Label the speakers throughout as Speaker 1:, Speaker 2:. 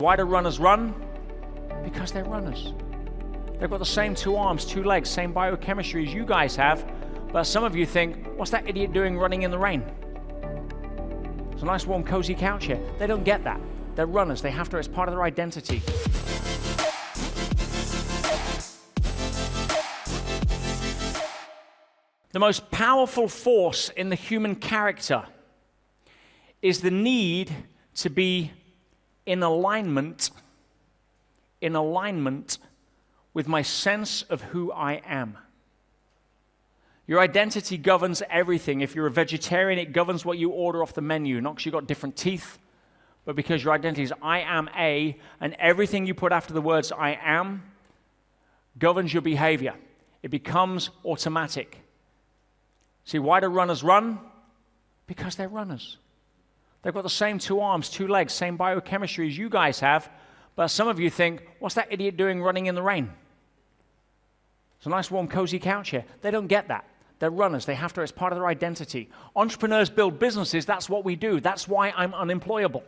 Speaker 1: Why do runners run? Because they're runners. They've got the same 2 arms, 2 legs, same biochemistry as you guys have, but some of you think, what's that idiot doing running in the rain? It's a nice warm cozy couch here. They don't get that. They're runners. They have to, it's part of their identity. The most powerful force in the human character is the need to be in alignment with my sense of who I am. Your identity governs everything. If you're a vegetarian, it governs what you order off the menu, not because you've got different teeth, but because your identity is I am a, and everything you put after the words I am governs your behavior. It becomes automatic. See, why do runners run? Because they're runners. They've got the same 2 arms, 2 legs, same biochemistry as you guys have, but some of you think, what's that idiot doing running in the rain? It's a nice warm cozy couch here. They don't get that. They're runners. They have to, it's part of their identity. Entrepreneurs build businesses. That's what we do. That's why I'm unemployable.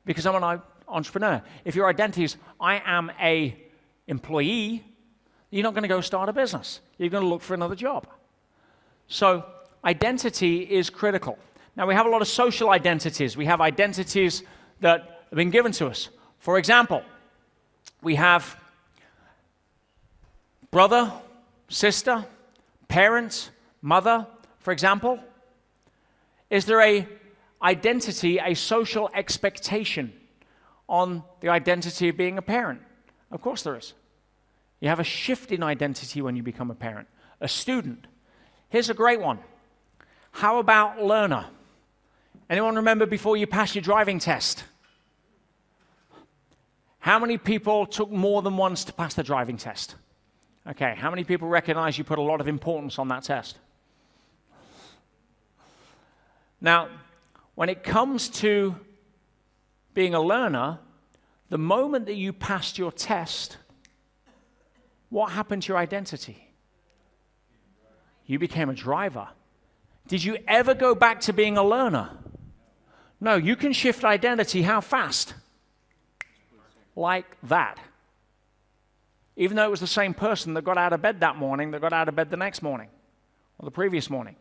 Speaker 1: Because I'm an entrepreneur. If your identity is I am a employee, you're not going to go start a business. You're going to look for another job. So identity is critical. Now, we have a lot of social identities. We have identities that have been given to us. For example, we have brother, sister, parent, mother, for example. Is there a identity, a social expectation on the identity of being a parent? Of course there is. You have a shift in identity when you become a parent. A student. Here's a great one. How about learner? Anyone remember before you passed your driving test? How many people took more than once to pass the driving test? Okay, how many people recognize you put a lot of importance on that test? Now, when it comes to being a learner, the moment that you passed your test, what happened to your identity? You became a driver. Did you ever go back to being a learner? No, you can shift identity how fast? Like that. Even though it was the same person that got out of bed that morning, that got out of bed the next morning, or the previous morning.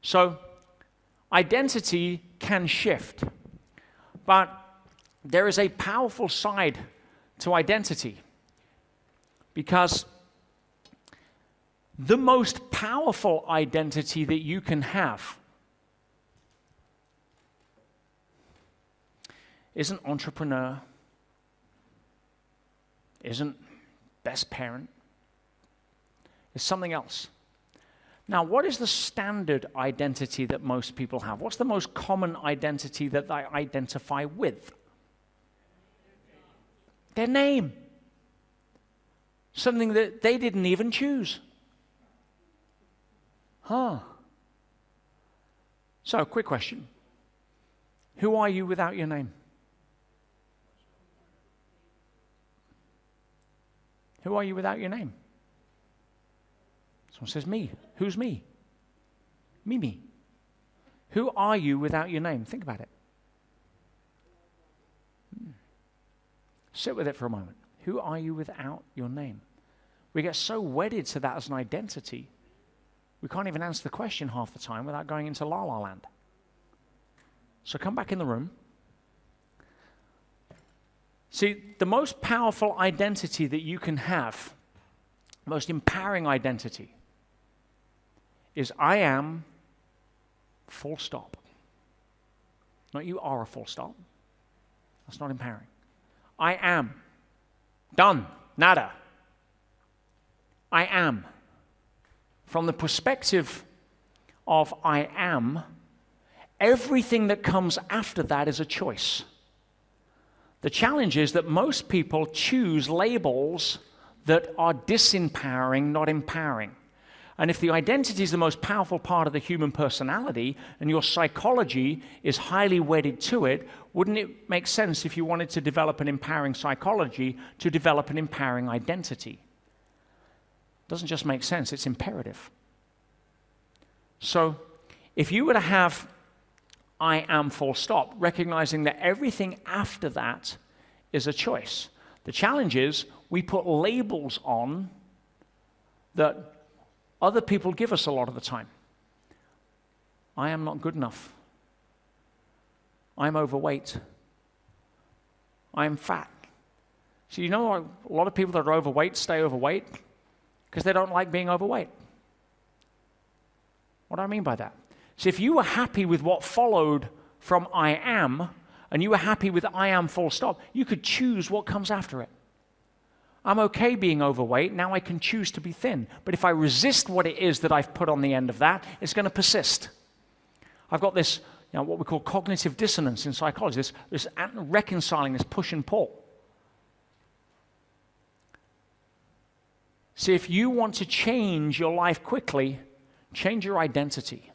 Speaker 1: So, identity can shift. But there is a powerful side to identity. Because the most powerful identity that you can have isn't entrepreneur, isn't best parent, it's something else. Now, what is the standard identity that most people have? What's the most common identity that they identify with? Their name. Something that they didn't even choose. So, quick question. Who are you without your name? Who are you without your name? Someone says me. Who's me? Me. Who are you without your name? Think about it. Sit with it for a moment. Who are you without your name? We get so wedded to that as an identity, we can't even answer the question half the time without going into la la land. So come back in the room. See, the most powerful identity that you can have, the most empowering identity, is I am full stop. Not you are a full stop. That's not empowering. I am. Done. Nada. I am. From the perspective of I am, everything that comes after that is a choice. The challenge is that most people choose labels that are disempowering, not empowering. And if the identity is the most powerful part of the human personality and your psychology is highly wedded to it, wouldn't it make sense if you wanted to develop an empowering psychology to develop an empowering identity? It doesn't just make sense, it's imperative. So if you were to have I am full stop, recognizing that everything after that is a choice. The challenge is we put labels on that other people give us a lot of the time. I am not good enough. I'm overweight. I'm fat. So you know a lot of people that are overweight stay overweight because they don't like being overweight. What do I mean by that? So if you were happy with what followed from I am, and you were happy with I am full stop, you could choose what comes after it. I'm okay being overweight, now I can choose to be thin. But if I resist what it is that I've put on the end of that, it's going to persist. I've got this, what we call cognitive dissonance in psychology, this reconciling, this push and pull. See, if you want to change your life quickly, change your identity.